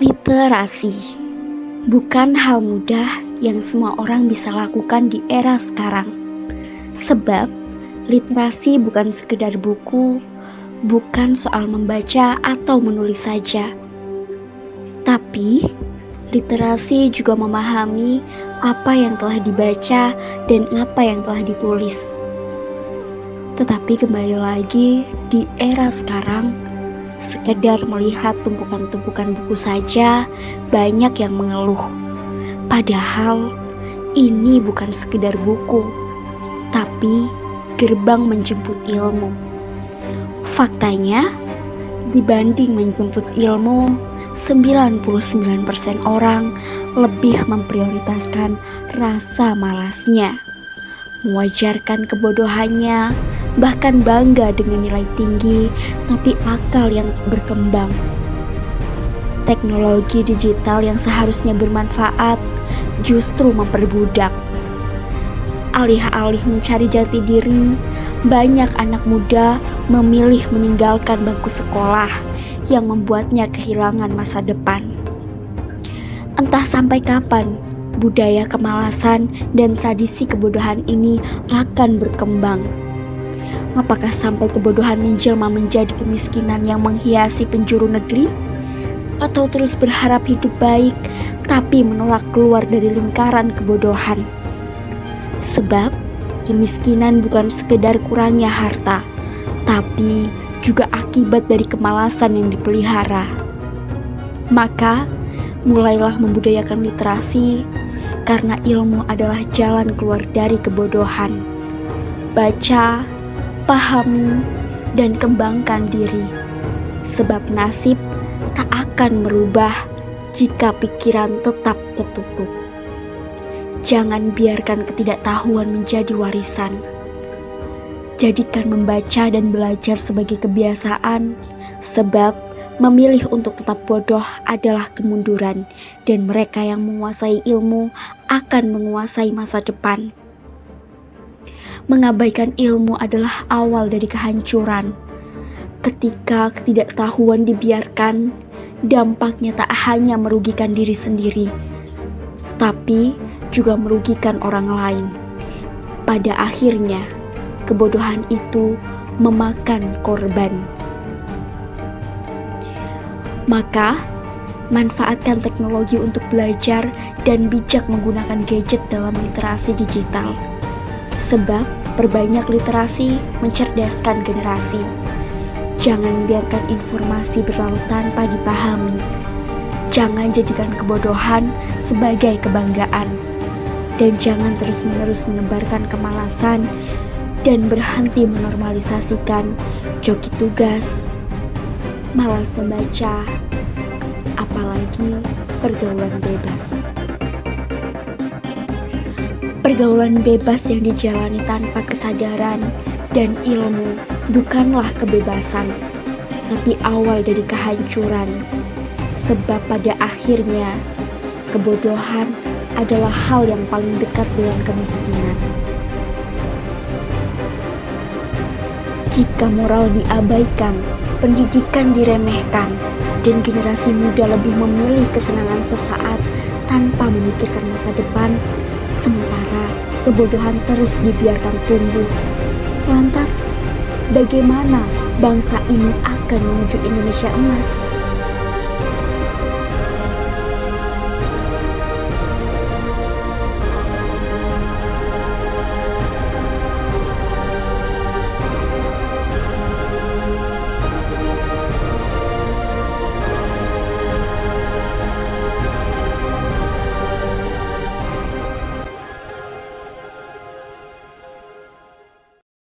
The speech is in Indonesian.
Literasi bukan hal mudah yang semua orang bisa lakukan di era sekarang. Sebab literasi bukan sekedar buku, bukan soal membaca atau menulis saja. Tapi literasi juga memahami apa yang telah dibaca dan apa yang telah ditulis. Tetapi kembali lagi di era sekarang, sekedar melihat tumpukan-tumpukan buku saja banyak yang mengeluh. Padahal ini bukan sekedar buku, tapi gerbang menjemput ilmu. Faktanya, dibanding menjemput ilmu, 99% orang lebih memprioritaskan rasa malasnya, mewajarkan kebodohannya, bahkan bangga dengan nilai tinggi, tapi akal yang berkembang. Teknologi digital yang seharusnya bermanfaat justru memperbudak. Alih-alih mencari jati diri, banyak anak muda memilih meninggalkan bangku sekolah yang membuatnya kehilangan masa depan. Entah sampai kapan budaya kemalasan dan tradisi kebodohan ini akan berkembang. Apakah sampai kebodohan menjelma menjadi kemiskinan yang menghiasi penjuru negeri? Atau terus berharap hidup baik, tapi menolak keluar dari lingkaran kebodohan? Sebab, kemiskinan bukan sekedar kurangnya harta, tapi juga akibat dari kemalasan yang dipelihara. Maka, mulailah membudayakan literasi, karena ilmu adalah jalan keluar dari kebodohan. Baca, pahami, dan kembangkan diri, sebab nasib tak akan merubah jika pikiran tetap tertutup. Jangan biarkan ketidaktahuan menjadi warisan. Jadikan membaca dan belajar sebagai kebiasaan, sebab memilih untuk tetap bodoh adalah kemunduran, dan mereka yang menguasai ilmu akan menguasai masa depan. Mengabaikan ilmu adalah awal dari kehancuran. Ketika ketidaktahuan dibiarkan, dampaknya tak hanya merugikan diri sendiri, tapi juga merugikan orang lain. Pada akhirnya, kebodohan itu memakan korban. Maka, manfaatkan teknologi untuk belajar dan bijak menggunakan gadget dalam literasi digital. Sebab perbanyak literasi mencerdaskan generasi. Jangan biarkan informasi berlalu tanpa dipahami. Jangan jadikan kebodohan sebagai kebanggaan. Dan jangan terus-menerus menebarkan kemalasan dan berhenti menormalisasikan joki tugas, malas membaca, apalagi pergaulan bebas. Pergaulan bebas yang dijalani tanpa kesadaran dan ilmu bukanlah kebebasan, tapi awal dari kehancuran. Sebab pada akhirnya, kebodohan adalah hal yang paling dekat dengan kemiskinan. Jika moral diabaikan, pendidikan diremehkan, dan generasi muda lebih memilih kesenangan sesaat tanpa memikirkan masa depan, sementara kebodohan terus dibiarkan tumbuh, lantas bagaimana bangsa ini akan menuju Indonesia emas?